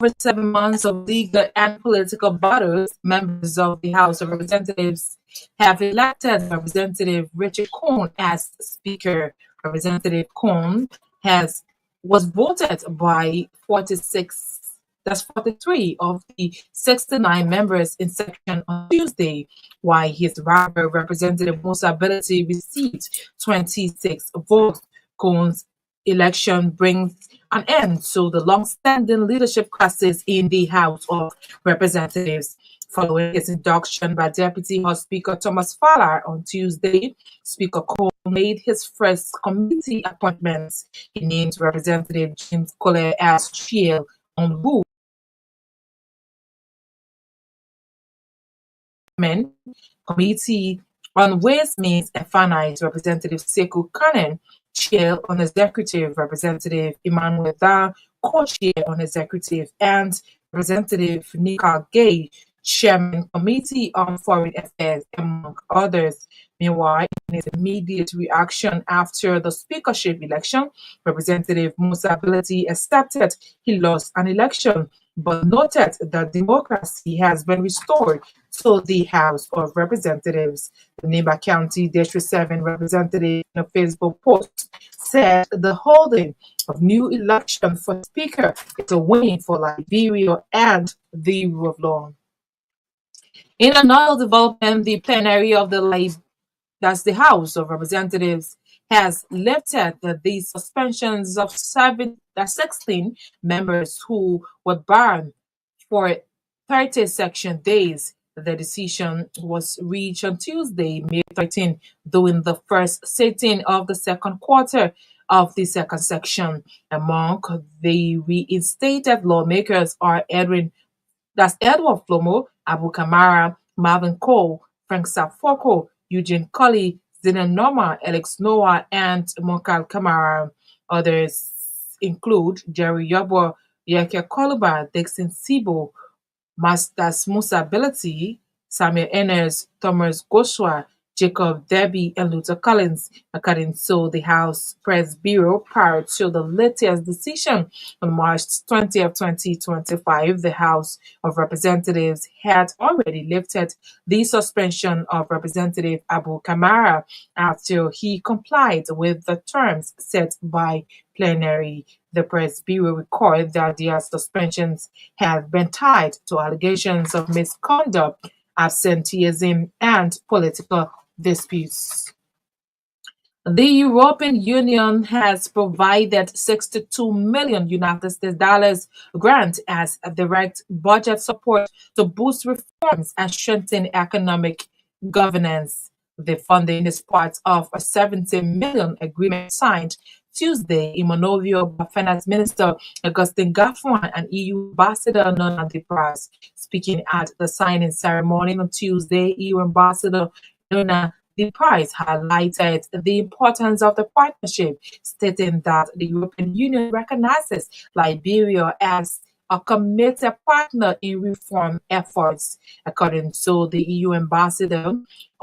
After 7 months of legal and political battles, members of the House of Representatives have elected Representative Richard Cohn as Speaker. Representative Cohn was voted by 43 of the 69 members in section on Tuesday, while his rival, Representative Musa Ability, received 26 votes. Cohn's election brings an end to the long-standing leadership crisis in the House of Representatives. Following his induction by Deputy House Speaker Thomas Fowler on Tuesday, Speaker Cohn made his first committee appointments. He named Representative James Cole as chair on Boo Committee on Ways, Means and Finance, Representative Sekou Kanen, chair on executive, Representative Emmanuel Da, co-chair on executive, and Representative Nika Gay, chairman, Committee on Foreign Affairs, among others. Meanwhile, in his immediate reaction after the speakership election, Representative Musa Ability accepted he lost an election, but noted that democracy has been restored to the House of Representatives. The Nimba County District 7 representative in a Facebook post said the holding of new election for Speaker is a win for Liberia and the rule of law. In another development, the plenary of the House of Representatives has lifted the suspensions of 16 members who were banned for 30 section days. The decision was reached on Tuesday, May 13, during the first sitting of the second quarter of the second section. Among the reinstated lawmakers are Edward Flomo, Abu Kamara, Marvin Cole, Frank Safoko, Eugene Colley, Zena Norma, Alex Noah, and Monkal Kamara. Others include Jerry Yobo, Yeke Koluba, Dixon Sibo, Masters Musa Ability, Samuel Enes, Thomas Goshua, Jacob Debbie, and Luther Collins, according to the House Press Bureau. Prior to the latest decision on March 20th, 2025, the House of Representatives had already lifted the suspension of Representative Abu Kamara after he complied with the terms set by plenary. The Press Bureau recorded that their suspensions have been tied to allegations of misconduct, absenteeism, and political disputes. The European Union has provided 62 million United States dollars grant as a direct budget support to boost reforms and strengthen economic governance. The funding is part of a 70 million agreement signed Tuesday in Monrovia by Finance Minister Augustin Gaffron and EU Ambassador Nona de Pras. Speaking at the signing ceremony on Tuesday, EU Ambassador Nona de Pras highlighted the importance of the partnership, stating that the European Union recognizes Liberia as a committed partner in reform efforts. According to the EU ambassador,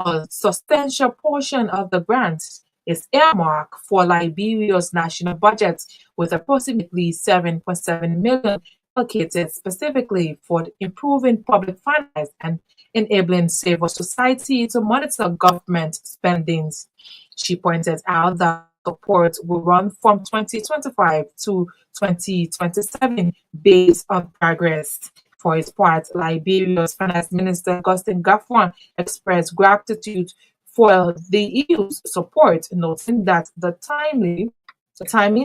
a substantial portion of the grant is earmarked for Liberia's national budget, with approximately 7.7 million allocated specifically for improving public finance and enabling civil society to monitor government spendings. She pointed out that support will run from 2025 to 2027 based on progress. For his part, Liberia's Finance Minister Augustin Gaffron expressed gratitude for the EU's support, noting that the timing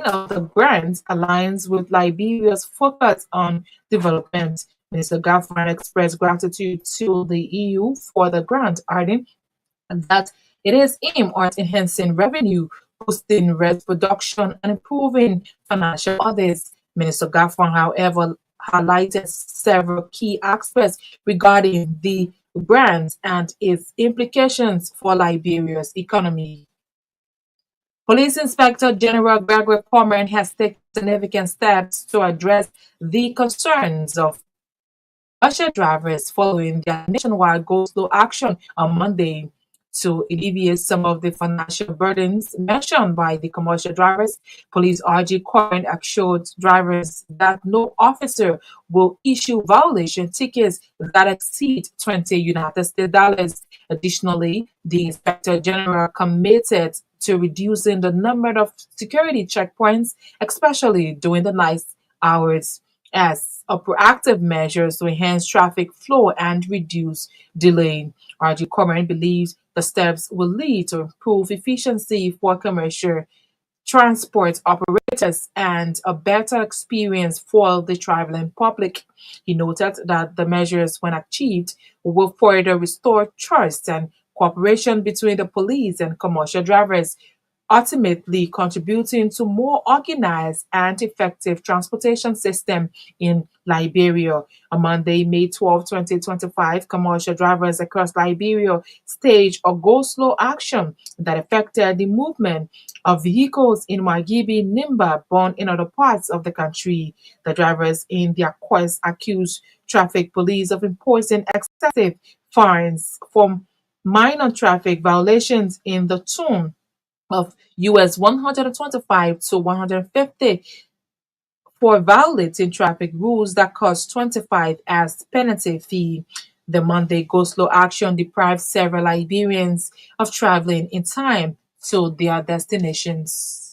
of the grant aligns with Liberia's focus on development. Minister Gaffron expressed gratitude to the EU for the grant, adding that it is aimed at enhancing revenue, boosting risk production, and improving financial audits. Minister Gaffron, however, highlighted several key aspects regarding the grant and its implications for Liberia's economy. Police Inspector General Gregory Pomerant has taken significant steps to address the concerns of Usher drivers following their nationwide go-slow action on Monday. To alleviate some of the financial burdens mentioned by the commercial drivers, police RG Corin assured drivers that no officer will issue violation tickets that exceed 20 United States dollars. Additionally, the Inspector General committed to reducing the number of security checkpoints, especially during the night hours, as a proactive measures to enhance traffic flow and reduce delay. RG Corman believes the steps will lead to improved efficiency for commercial transport operators and a better experience for the traveling public. He noted that the measures, when achieved, will further restore trust and cooperation between the police and commercial drivers, ultimately contributing to more organized and effective transportation system in Liberia. On Monday, May 12, 2025, commercial drivers across Liberia staged a go-slow action that affected the movement of vehicles in Margibi, Nimba, born in other parts of the country. The drivers in their quest accused traffic police of imposing excessive fines for minor traffic violations in the tune of US 125 to 150 for violating traffic rules that cost 25 as penalty fee. The Monday go-slow action deprived several Liberians of traveling in time to their destinations.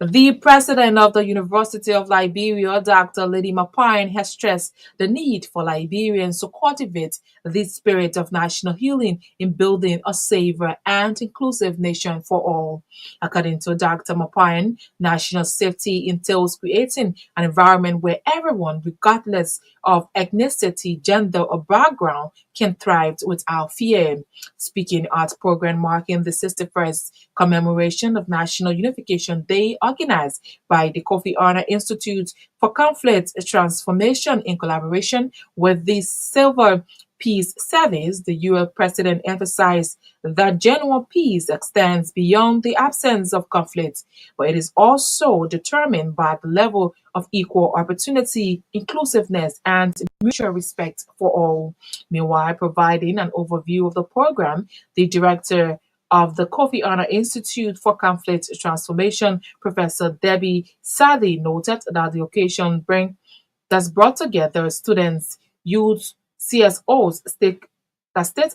The president of the University of Liberia, Dr. Lady Mapine, has stressed the need for Liberians to cultivate the spirit of national healing in building a safer and inclusive nation for all. According to Dr. Mapine, national safety entails creating an environment where everyone, regardless of ethnicity, gender, or background, can thrive without fear. Speaking at program marking the 61st commemoration of National Unification Day organized by the Kofi Annan Institute for Conflict Transformation in collaboration with the Silver Peace Service, the US president emphasized that genuine peace extends beyond the absence of conflict, but it is also determined by the level of equal opportunity, inclusiveness, and mutual respect for all. Meanwhile, providing an overview of the program, the director of the Kofi Annan Institute for Conflict Transformation, Professor Debbie Sadie, noted that the occasion that's brought together students, youth, CSOs, state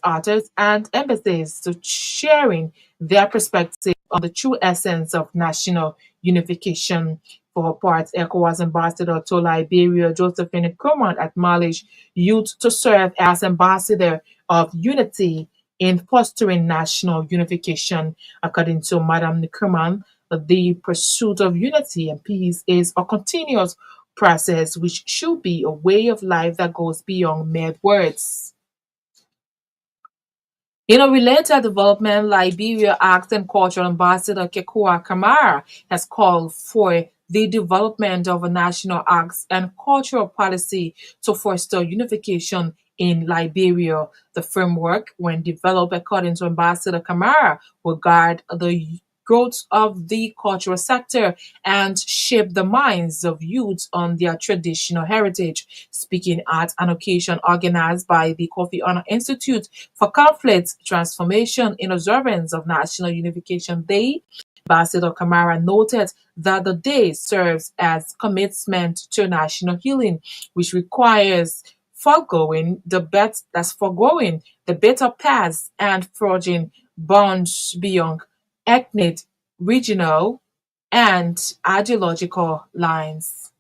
artists, and embassies to sharing their perspective on the true essence of national unification. For her part, ECOWAS Ambassador to Liberia, Josephine Nkrumah, acknowledged youth to serve as ambassador of unity in fostering national unification. According to Madam Nkrumah, the pursuit of unity and peace is a continuous process which should be a way of life that goes beyond mere words. In a related development, Liberia Arts and Cultural Ambassador Kekua Kamara has called for the development of a national arts and cultural policy to foster unification in Liberia. The framework, when developed according to Ambassador Kamara, will guard the growth of the cultural sector and shape the minds of youth on their traditional heritage. Speaking at an occasion organized by the Kofi Annan Institute for Conflict Transformation in observance of National Unification Day, Ambassador Kamara noted that the day serves as commitment to national healing, which requires foregoing the better paths and forging bonds beyond ethnic, regional, and ideological lines.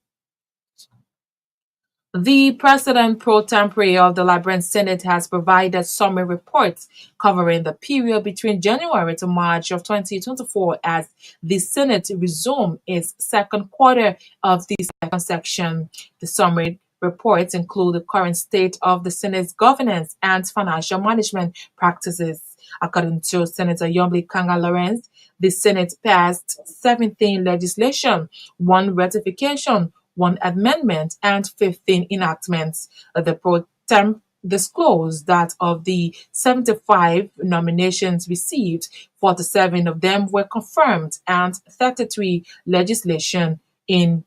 The President pro tempore of the Liberian Senate has provided summary reports covering the period between January to March of 2024 as the Senate resumed its second quarter of the second section. The summary reports include the current state of the Senate's governance and financial management practices. According to Senator Yomble Kanga Lawrence, the Senate passed 17 legislation, one ratification, one amendment, and 15 enactments. The pro tem disclosed that of the 75 nominations received, 47 of them were confirmed and 33 legislation in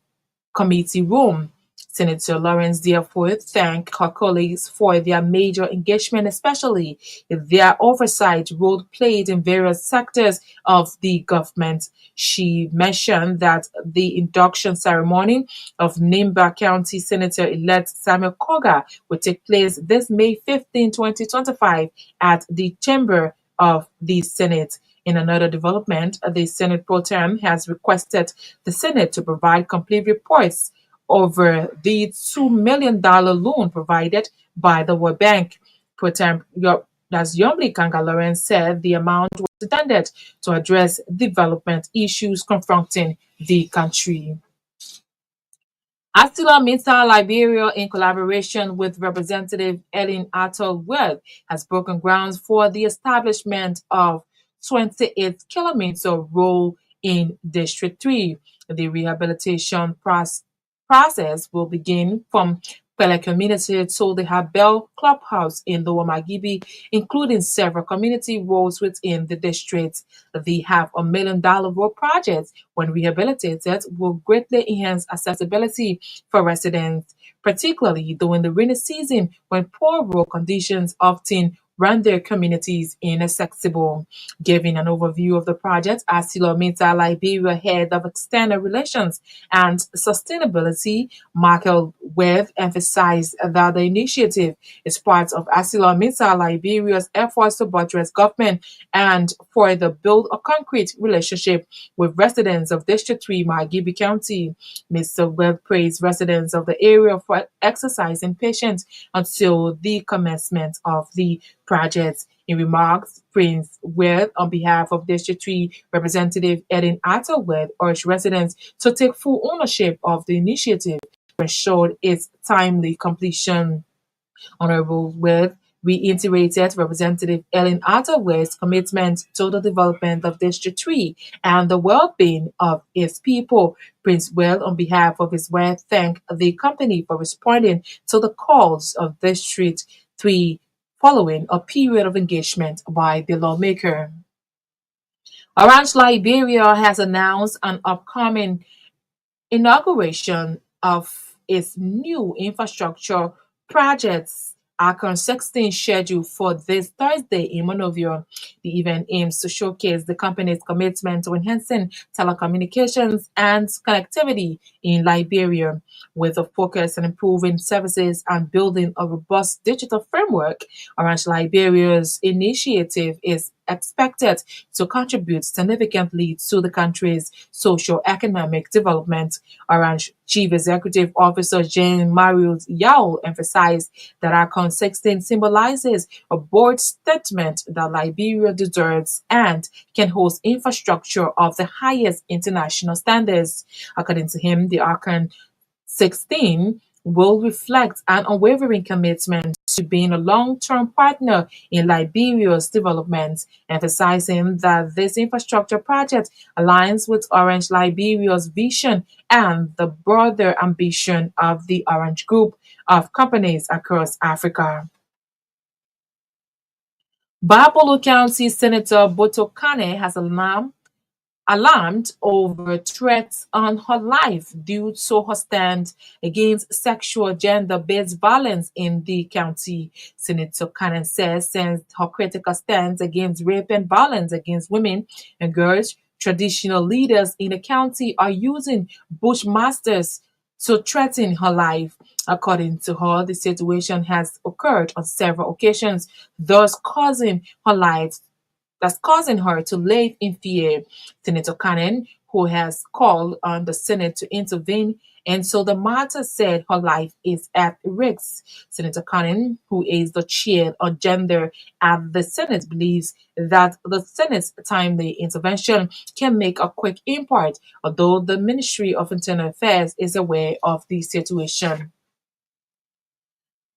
committee room. Senator Lawrence therefore thanked her colleagues for their major engagement, especially their oversight role played in various sectors of the government. She mentioned that the induction ceremony of Nimba County Senator-elect Samuel Koga will take place this May 15, 2025 at the Chamber of the Senate. In another development, the Senate Pro Tem has requested the Senate to provide complete reports over the $2 million loan provided by the World Bank. Pro Tem as Yomli Kanga Lawrence said, the amount was intended to address development issues confronting the country. ArcelorMittal Liberia, in collaboration with Representative Ellen Attle-Worth, has broken grounds for the establishment of 28-kilometer road in District 3. The rehabilitation process will begin from Pele community to the Habel Clubhouse in Lower Magibi, including several community roads within the district. The $500,000 road project, when rehabilitated, will greatly enhance accessibility for residents, particularly during the rainy season when poor road conditions often render communities inaccessible. Giving an overview of the project, ArcelorMittal Liberia Head of External Relations and Sustainability, Michael Webb, emphasized that the initiative is part of ArcelorMittal Liberia's efforts to buttress government and further build a concrete relationship with residents of District 3, Magibi County. Mr. Webb praised residents of the area for exercising patience until the commencement of the project. In remarks, Prince Webb, on behalf of District 3 Representative Eden Attle-Worth, urged residents to take full ownership of the initiative to ensure its timely completion. Honorable Webb reiterated Representative Ellen Attle-Worth's commitment to the development of District 3 and the well-being of its people. Prince Webb, on behalf of his wife, thanked the company for responding to the calls of District 3 following a period of engagement by the lawmaker. Orange Liberia has announced an upcoming inauguration of its new infrastructure projects Akron 16 scheduled for this Thursday in Monrovia. The event aims to showcase the company's commitment to enhancing telecommunications and connectivity in Liberia, with a focus on improving services and building a robust digital framework. Orange Liberia's initiative is expected to contribute significantly to the country's socio-economic development. Orange Chief Executive Officer Jean Marius Yao emphasized that Akron 16 symbolizes a bold statement that Liberia deserves and can host infrastructure of the highest international standards. According to him, the Akron 16 will reflect an unwavering commitment to being a long-term partner in Liberia's development, emphasizing that this infrastructure project aligns with Orange Liberia's vision and the broader ambition of the Orange Group of companies across Africa. Bapolo County Senator Boto Kane has alarmed over threats on her life due to her stand against sexual gender-based violence in the county. Senator Cannon says since her critical stance against rape and violence against women and girls, traditional leaders in the county are using bushmasters to threaten her life. According to her, the situation has occurred on several occasions, thus causing her life that's causing her to live in fear. Senator Cannon, who has called on the Senate to intervene, and so the matter said her life is at risk. Senator Cannon, who is the chair on gender at the Senate, believes that the Senate's timely intervention can make a quick impact, although the Ministry of Internal Affairs is aware of the situation.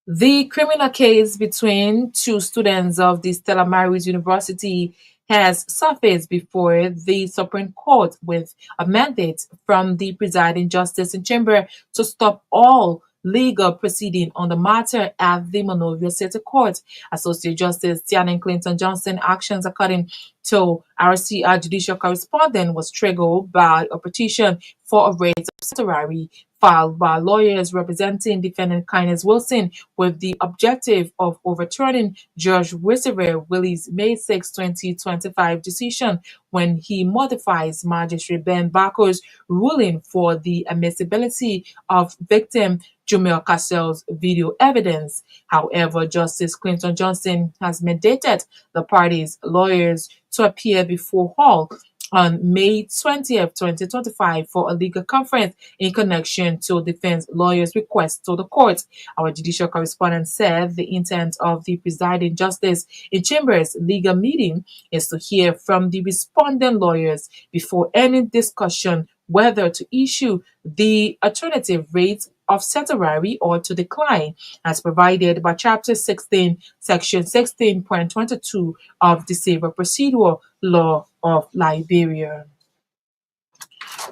The criminal case between two students of the Stella Maris University has surfaced before the Supreme Court with a mandate from the presiding justice in chamber to stop all legal proceeding on the matter at the Monrovia City Court. Associate Justice Tianan Clinton Johnson actions, according to RCR judicial correspondent, was triggered by a petition for a rate of certiorari filed by lawyers representing defendant Kenneth Wilson with the objective of overturning Judge Christopher Willie's May 6, 2025 decision when he modifies Magistrate Ben Barker's ruling for the admissibility of victim Jumel Castle's video evidence. However, Justice Clinton Johnson has mandated the parties' lawyers to appear before Hall on May 20th, 2025 for a legal conference in connection to defense lawyers' request to the court. Our judicial correspondent said the intent of the presiding justice in Chambers' legal meeting is to hear from the respondent lawyers before any discussion whether to issue the alternative rate of certiorari or to decline, as provided by Chapter 16, Section 16.22 of the Civil Procedure Law of Liberia.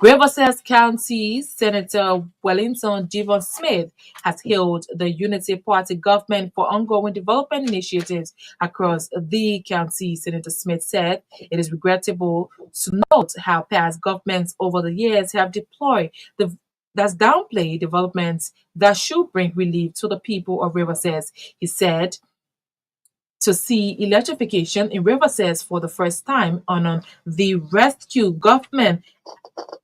Riverside County Senator Wellington Jevon Smith has hailed the Unity Party government for ongoing development initiatives across the county. Senator Smith said it is regrettable to note how past governments over the years have deployed that's downplayed developments that should bring relief to the people of Riverside. He said to see electrification in Riverside for the first time on the rescue government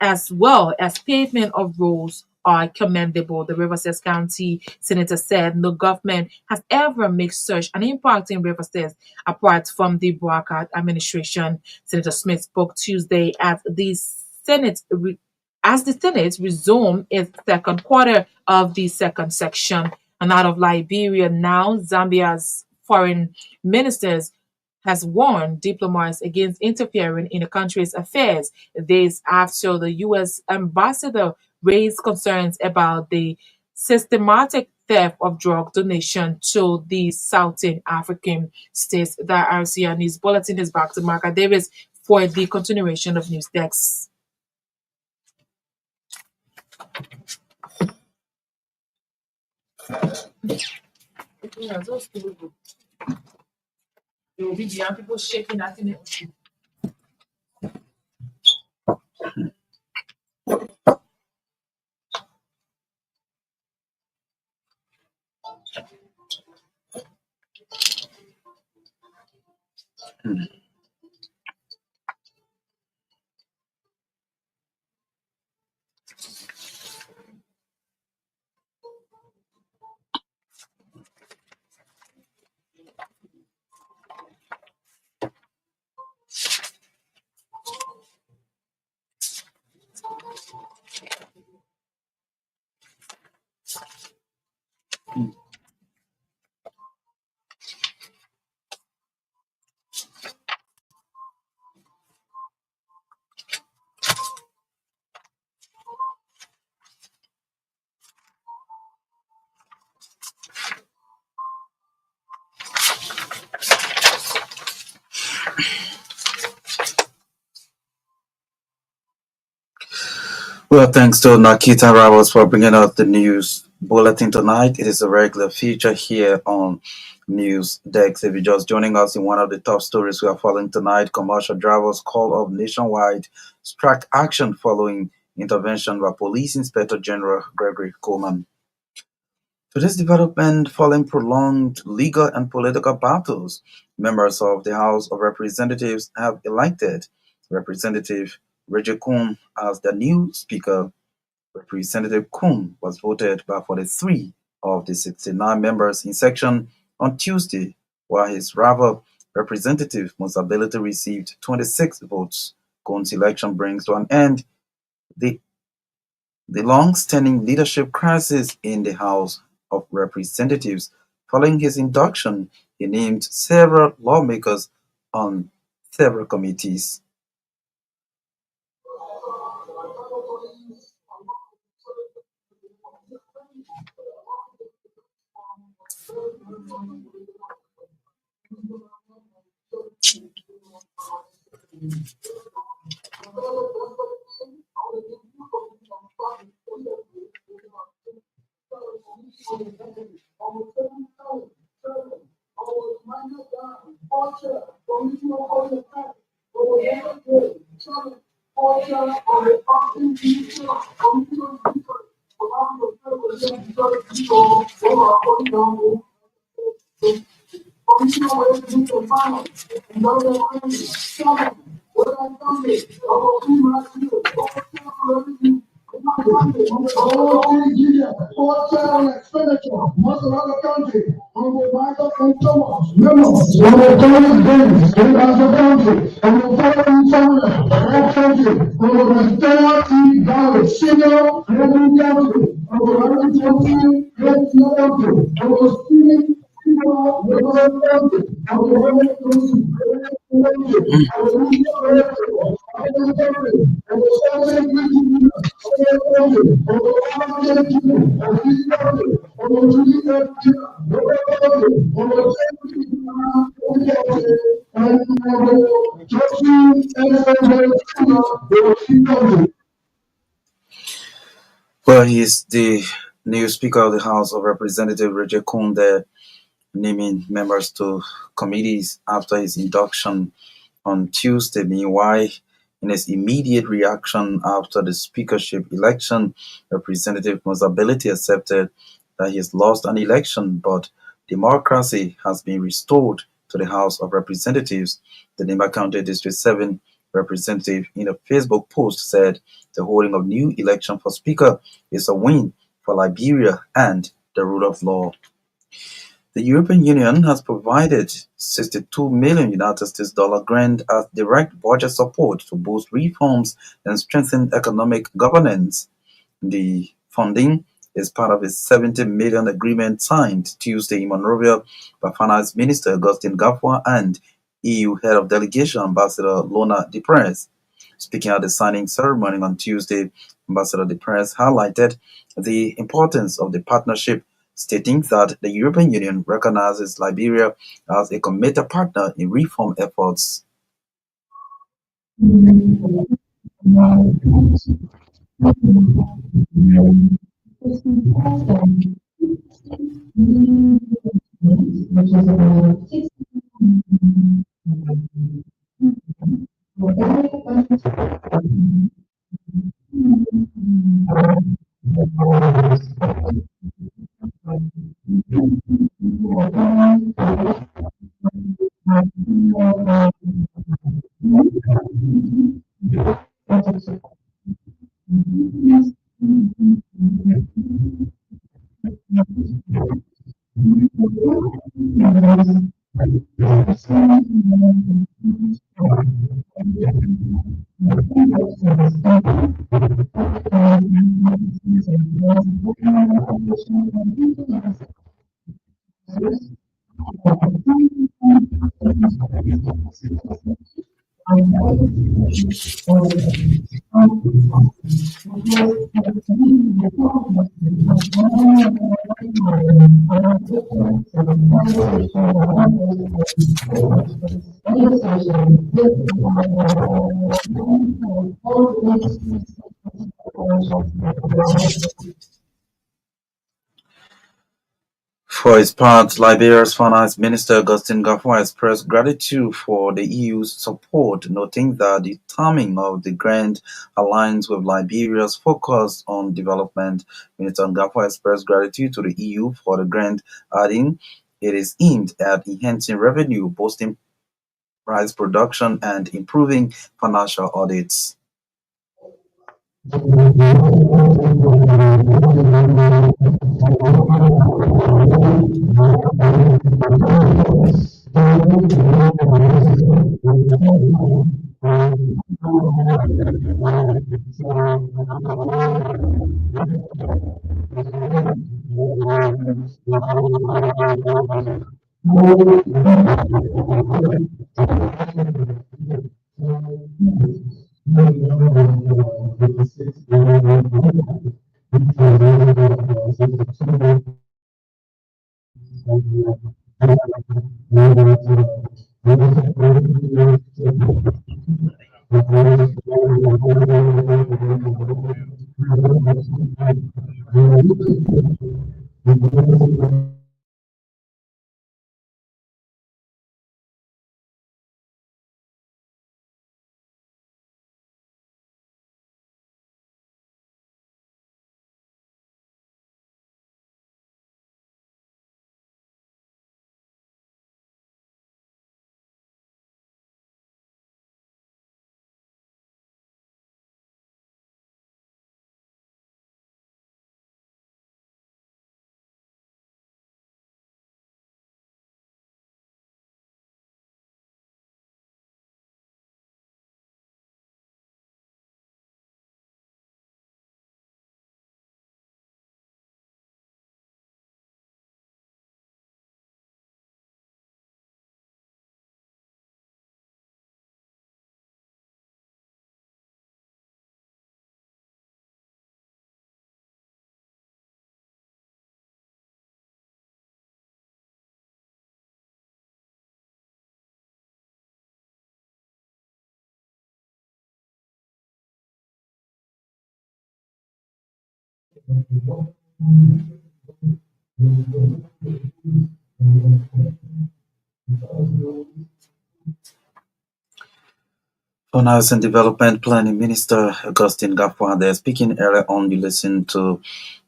as well as pavement of roads are commendable. The Riverside County Senator said no government has ever made such an impact in Riverside apart from the Boakat administration. Senator Smith spoke Tuesday at the Senate as the Senate resumed its second quarter of the second section. And out of Liberia now, Zambia's foreign ministers has warned diplomats against interfering in the country's affairs. This after the U.S. ambassador raised concerns about the systematic theft of drug donation to the Southern African states. The RCR News Bulletin is back to Marka Davis for the continuation of news decks. There will be young people shaking that in it. Well, thanks to Nakita Ravos for bringing us the news bulletin tonight. It is a regular feature here on News Dex. If you're just joining us in one of the top stories we are following tonight, commercial drivers call of nationwide strike action following intervention by Police Inspector General Gregory Coleman. To this development, following prolonged legal and political battles, members of the House of Representatives have elected Representative Reggie Coon as the new Speaker. Representative Coon was voted by 43 of the 69 members in section on Tuesday, while his rival, Representative Musability, received 26 votes. Coon's election brings to an end the long-standing leadership crisis in the House of Representatives. Following his induction, he named several lawmakers on several committees. Nigeria, cultural expenditure, most of other countries, on the Michael and Thomas, members, on the Thomas Davis, in other country, on the following family, all country, on the Restore Valley, Senior, every country, on the Rocky country, great country, on the Spirit, people, the world country, on the world country, Well, he's the new Speaker of the House of Representatives, Roger Kunde, naming members to committees after his induction on Tuesday. Meanwhile, in his immediate reaction after the speakership election, Representative Mozability accepted that he has lost an election, but democracy has been restored to the House of Representatives. The Nimba County District 7 representative in a Facebook post said the holding of new election for speaker is a win for Liberia and the rule of law. The European Union has provided 62 million United States dollar grant as direct budget support to boost reforms and strengthen economic governance. The funding is part of a 70 million agreement signed Tuesday in Monrovia by Finance Minister Augustin Gafwa and EU Head of Delegation Ambassador Lona Deprez. Speaking at the signing ceremony on Tuesday, Ambassador Deprez highlighted the importance of the partnership, stating that the European Union recognizes Liberia as a committed partner in reform efforts. For his part, Liberia's Finance Minister Augustin Gafwa expressed gratitude for the EU's support, noting that the timing of the grant aligns with Liberia's focus on development. Minister Gafwa expressed gratitude to the EU for the grant, adding it is aimed at enhancing revenue, boosting price production, and improving financial audits. Finance and Development Planning Minister Augustine Gakwande speaking earlier on. You listened to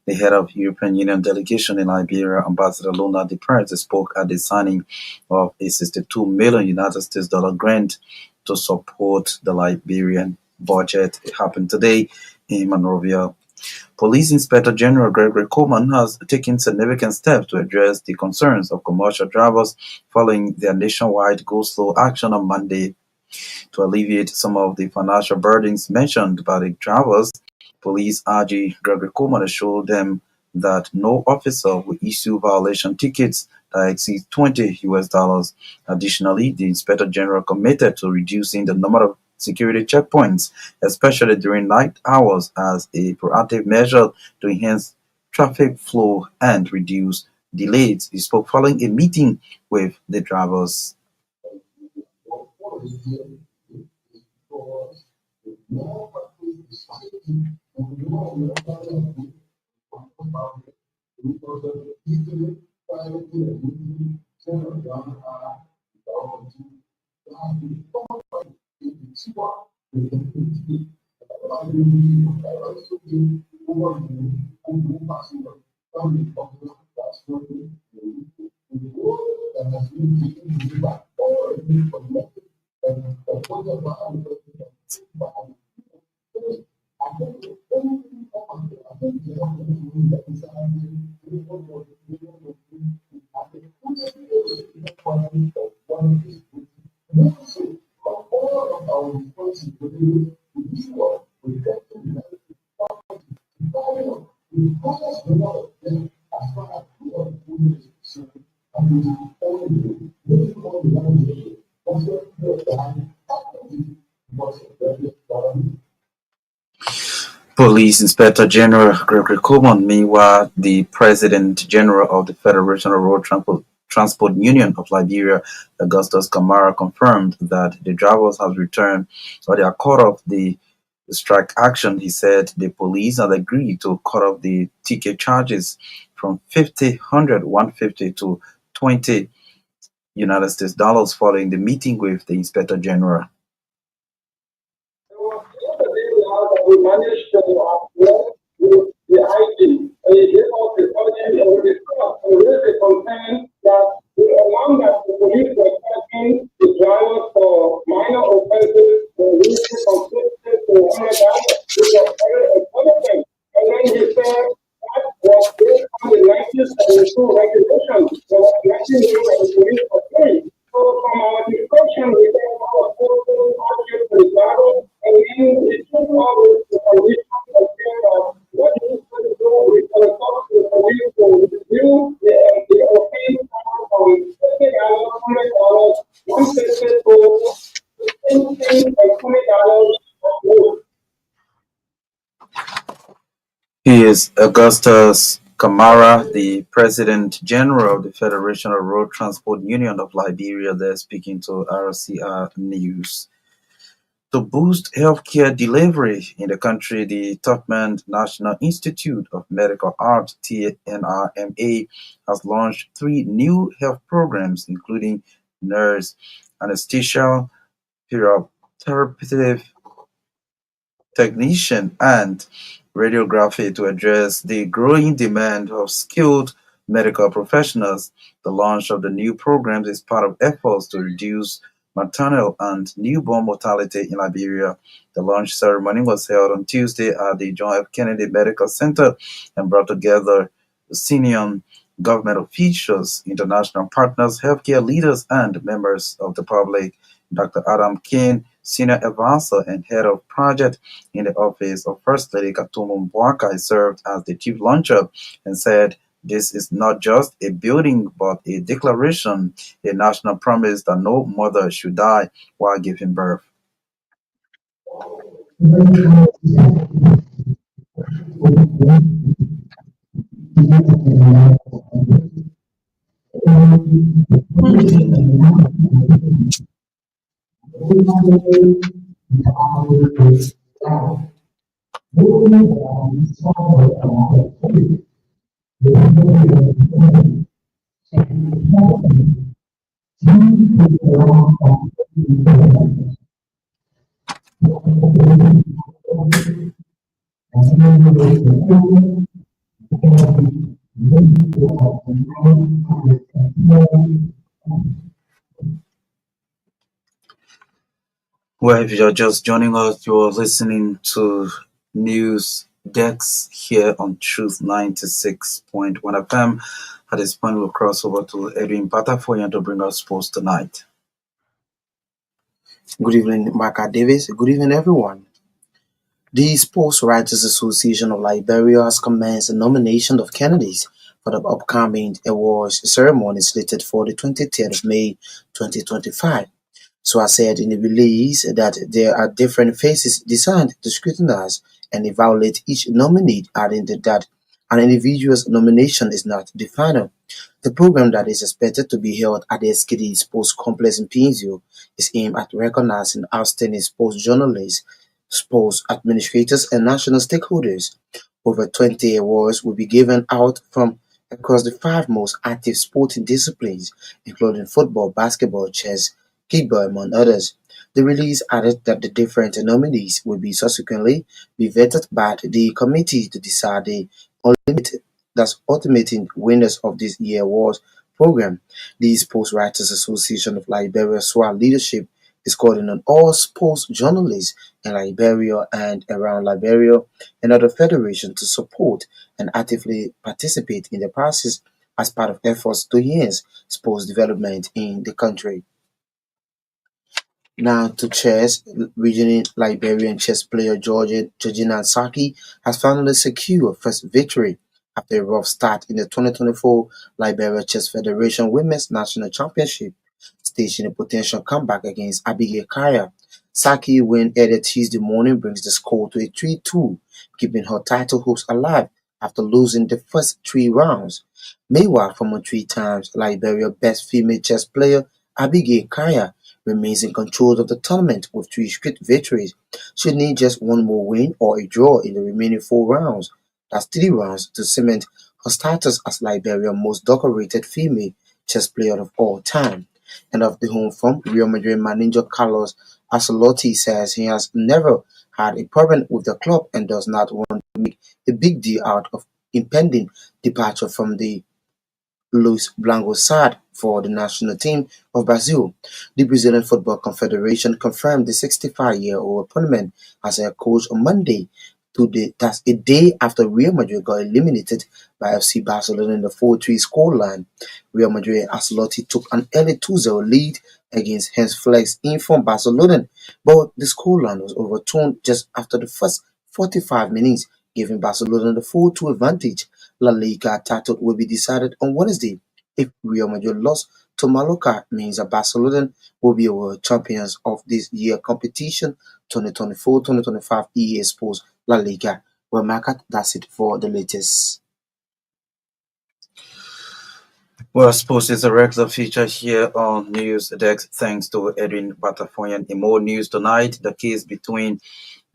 the head of European Union delegation in Liberia, Ambassador Luna De Prez, spoke at the signing of a $62 million United States grant to support the Liberian budget. It happened today in Monrovia. Police Inspector General Gregory Coleman has taken significant steps to address the concerns of commercial drivers following their nationwide go-slow action on Monday. To alleviate some of the financial burdens mentioned by the drivers, police RG Gregory Coleman assured them that no officer will issue violation tickets that exceed $20. Additionally, the Inspector General committed to reducing the number of security checkpoints, especially during night hours, as a proactive measure to enhance traffic flow and reduce delays. He spoke following a meeting with the drivers. Police Inspector General Gregory Coleman, meanwhile, the President General of the Federation of Road Transport Union of Liberia, Augustus Kamara, confirmed that the drivers have returned or they are caught off the strike action. He said the police had agreed to cut off the ticket charges from 50, 100, 150 to 20 United States dollars following the meeting with the Inspector General. We managed to work with the IG, and he gave us the urgent and we discussed and raised a concern that the amount that the police were charging the drivers for minor offenses were really from 50 to $100, which was very important. And then he said that was based on the 1972 regulations. There was 19 years that the police were paying. So from our discussion, we came up with a to the drivers. And then we took all the conditions and said what is going to do with the talk to the police to review the offense from $50, $100, $150 to $10 and $20 more. He is Augustus Kamara, the President General of the Federation of Road Transport Union of Liberia, there speaking to RCR News. To boost healthcare delivery in the country, the Tubman National Institute of Medical Arts, TNRMA, has launched 3 new health programs, including nurse, anesthesia, therapeutic technician, and radiography to address the growing demand of skilled medical professionals. The launch of the new programs is part of efforts to reduce maternal and newborn mortality in Liberia. The launch ceremony was held on Tuesday at the John F. Kennedy Medical Center and brought together senior government officials, international partners, healthcare leaders, and members of the public. Dr. Adam King, Senior Advisor and Head of Project in the Office of First Lady Katumu Mbwaka, served as the chief launcher and said, "This is not just a building, but a declaration, a national promise that no mother should die while giving birth." Well, if you're just joining us, you're listening to News Dex here on Truth 96.1 FM. At this point, we'll cross over to Edwin Patafoyan to bring us sports tonight. Good evening, Maka Davis. Good evening, everyone. The Sports Writers Association of Liberia has commenced a nomination of candidates for the upcoming awards ceremony slated for the 23rd of May 2025. So I said in the release that there are different phases designed to scrutinize and evaluate each nominee, adding that an individual's nomination is not the final. The program that is expected to be held at the SKD Sports Complex in Pinzio is aimed at recognizing outstanding sports journalists, sports administrators, and national stakeholders. Over 20 awards will be given out from across the five most active sporting disciplines, including football, basketball, chess, kickball, among others. The release added that the different nominees will be subsequently be vetted by the committee to decide the ultimate, that's ultimating winners of this year awards program. The Sports Writers Association of Liberia SWA leadership is calling on all sports journalists in Liberia and around Liberia and other federations to support and actively participate in the process as part of efforts to enhance sports development in the country. Now to chess, regional Liberian chess player Georgina Saki has finally secured first victory after a rough start in the 2024 Liberia Chess Federation Women's National Championship, staging a potential comeback against Abigail Kaya. Saki win early Tuesday morning brings the score to a 3-2, keeping her title hopes alive after losing the first three rounds. Meanwhile, former three times Liberia best female chess player Abigail Kaya remains in control of the tournament with three straight victories. She needs just one more win or a draw in the remaining four rounds. That's three rounds to cement her status as Liberia's most decorated female chess player of all time. And of the home from Real Madrid manager Carlos Ancelotti says he has never had a problem with the club and does not want to make a big deal out of impending departure from the Luis Blanco side for the national team of Brazil. The Brazilian Football Confederation confirmed the 65-year-old appointment as a coach on Monday. That's a day after Real Madrid got eliminated by FC Barcelona in the 4-3 scoreline. Real Madrid Ancelotti took an early 2-0 lead against Hans Flick's informed Barcelona, but the scoreline was overturned just after the first 45 minutes, giving Barcelona the 4-2 advantage. La Liga title will be decided on Wednesday. If Real Madrid lost to Mallorca, means that Barcelona will be world champions of this year competition 2024-2025 EA Sports La Liga. Well, Market, that's it for the latest. Well, sports is a regular feature here on News Desk. Thanks to Edwin Batafoyan. In more news tonight, the case between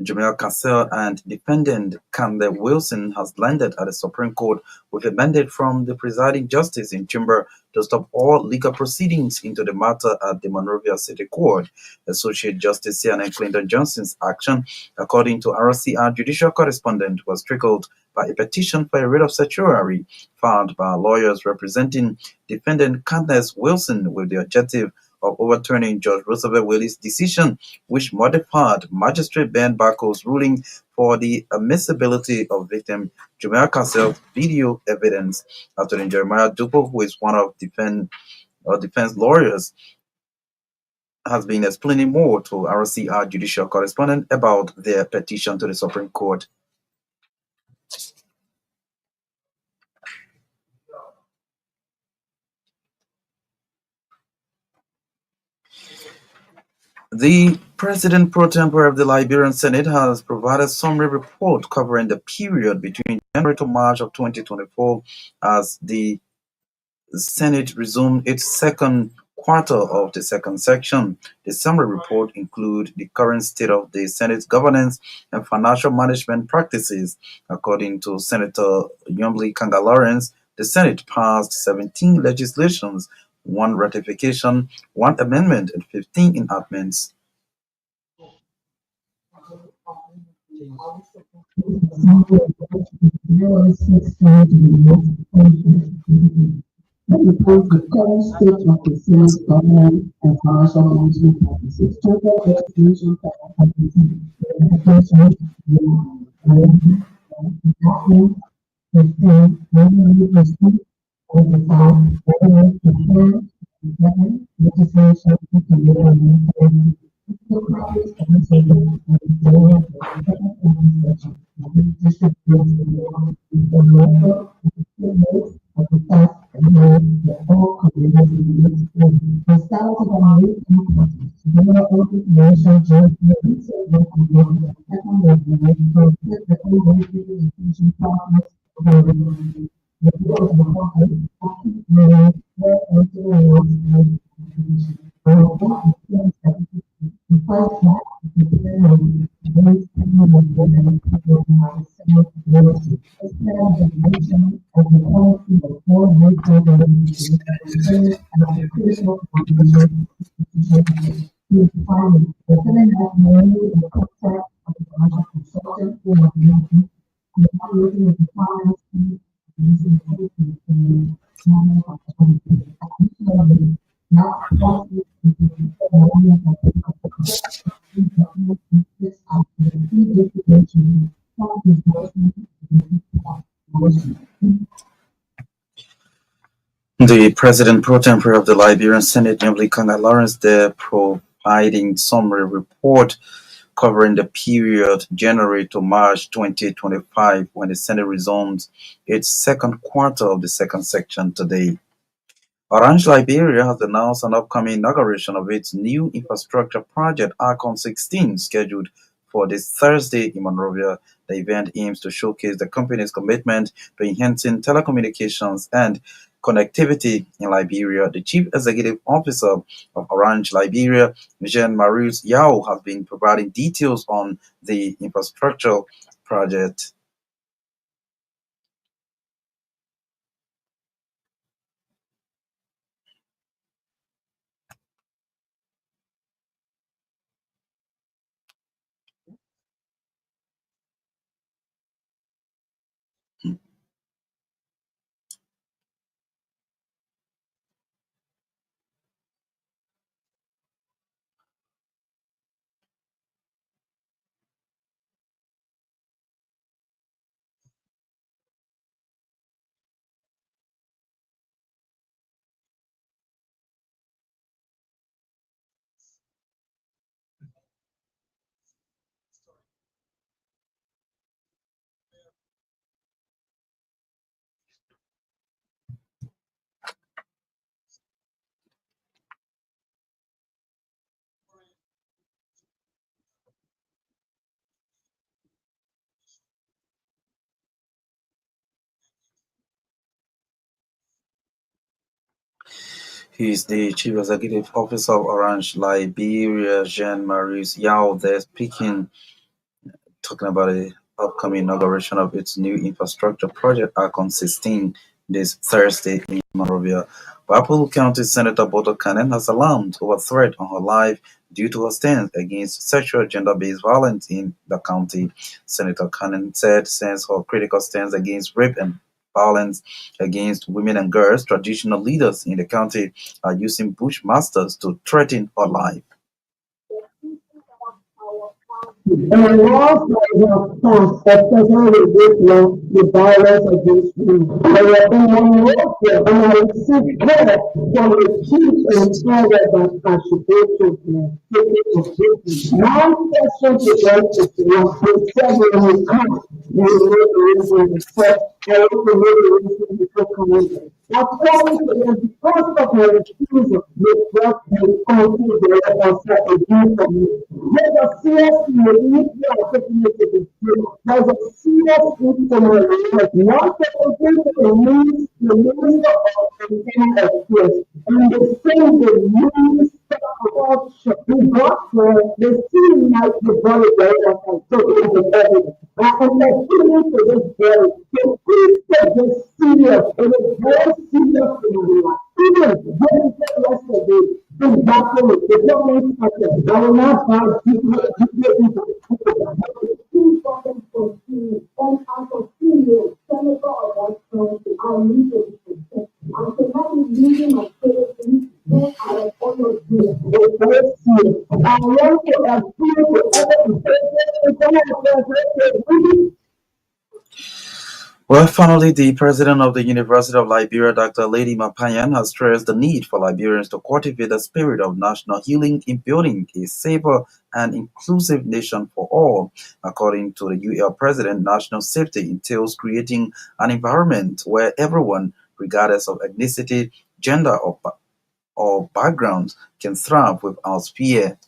Jamel Cassell and defendant Candace Wilson has landed at the Supreme Court with a mandate from the presiding justice in chamber to stop all legal proceedings into the matter at the Monrovia City Court. Associate Justice C.N.N. Clinton Johnson's action, according to RCR judicial correspondent, was triggered by a petition for a writ of certiorari filed by lawyers representing defendant Candace Wilson with the objective of overturning Judge Roosevelt Willie's decision, which modified Magistrate Ben Barco's ruling for the admissibility of victim Jamel Cassell's video evidence. Attorney Jeremiah Dupo, who is one of defense lawyers, has been explaining more to RCR judicial correspondent about their petition to the Supreme Court. The President pro tempore of the Liberian Senate has provided a summary report covering the period between January to March of 2024 as the Senate resumed its second quarter of the second section. The summary report includes the current state of the Senate's governance and financial management practices. According to Senator Yumli Kanga Lawrence, the Senate passed 17 legislations, 1 ratification, 1 amendment, and 15 enactments. The current state of the Senate's government and financial management practices. Total legislation The President pro tempore of the Liberian Senate, Yumli Kanga Lawrence, there providing summary report covering the period January to March 2025 when the Senate resumes its second quarter of the second section today. Orange Liberia has announced an upcoming inauguration of its new infrastructure project, Archon 16, scheduled for this Thursday in Monrovia. The event aims to showcase the company's commitment to enhancing telecommunications and connectivity in Liberia. The Chief Executive Officer of Orange Liberia, Jean-Marius Yao, has been providing details on the infrastructure project. He is the Chief Executive Officer of Orange Liberia, Jean-Marius Yao, there speaking, talking about the upcoming inauguration of its new infrastructure project, Archon 16, this Thursday in Monrovia. Wapulu County Senator Boto Kanen has alarmed over threat on her life due to her stance against sexual gender-based violence in the county. Senator Kanen said since her critical stance against rape and violence against women and girls, traditional leaders in the county are using bushmasters to threaten her life. And laws that have passed, especially with this law, the violence against women. I have been on welfare and I receive care from the chief and further that I should go to take it to business. One person to go to the several will come. You know the reason except I also know the reason before coming. According to them, because of my refusal, they brought me onto the answer again for me. there's a serious need for taking there's a serious need for one person needs the minister of maintaining affairs, and they say the minister of we got where they seem like the body very often, so it is evidence. And the feeling for this body, so please take this serious, it is very serious in everyone. Even when we said yesterday, exactly, the government sector, I will not buy people and as a senior senator of that country, I need to be protected. I cannot be using my citizens when I am almost doing the first year. I want to appeal to every Well, finally, the president of the University of Liberia, Dr. Lady Mapanyan, has stressed the need for Liberians to cultivate the spirit of national healing in building a safer and inclusive nation for all. According to the UL president, national safety entails creating an environment where everyone, regardless of ethnicity, gender, or background, can thrive without fear.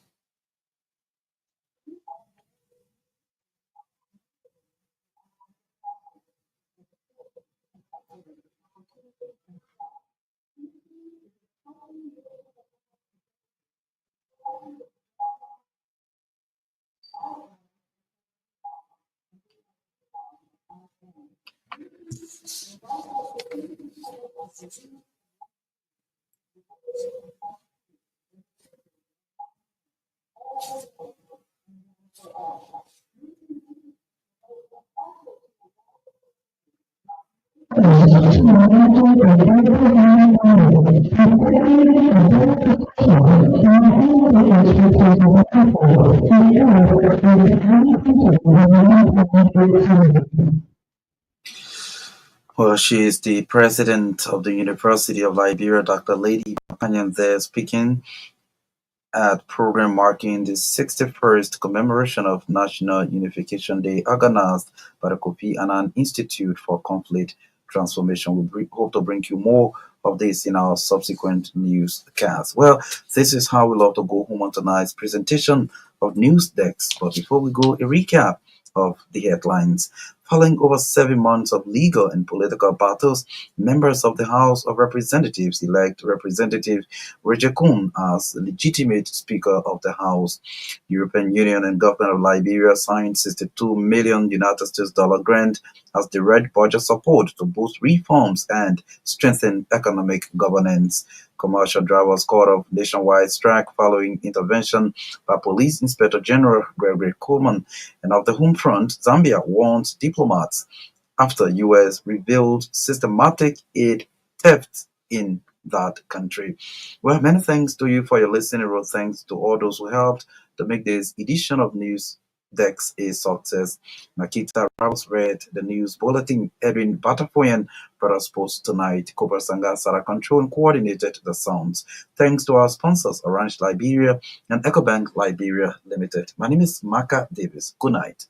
Well, she is the president of the University of Liberia, Dr. Lady Mapanyan, there speaking at program marking the 61st commemoration of National Unification Day organized by the Kofi Annan Institute for Conflict Transformation. We hope to bring you more of this in our subsequent newscast. Well, this is how we love to go home on tonight's presentation of News Decks. But before we go, a recap of the headlines. Following over 7 months of legal and political battles, members of the House of Representatives elect Representative Roger Kuhn as legitimate Speaker of the House. The European Union and government of Liberia signed $62 million United States dollar grant as direct budget support to boost reforms and strengthen economic governance. Commercial drivers called off nationwide strike following intervention by Police Inspector General Gregory Coleman. And of the home front, Zambia warns diplomats after U.S. revealed systematic aid theft in that country. Well, many thanks to you for your listening. Well, thanks to all those who helped to make this edition of News Dex a success. Nakita Rouse read the news bulletin. Edwin Batafoyan brought us post tonight. Cobra Sanga Sarah Control and coordinated the sounds. Thanks to our sponsors, Orange Liberia and EcoBank Liberia Limited. My name is Maka Davis. Good night.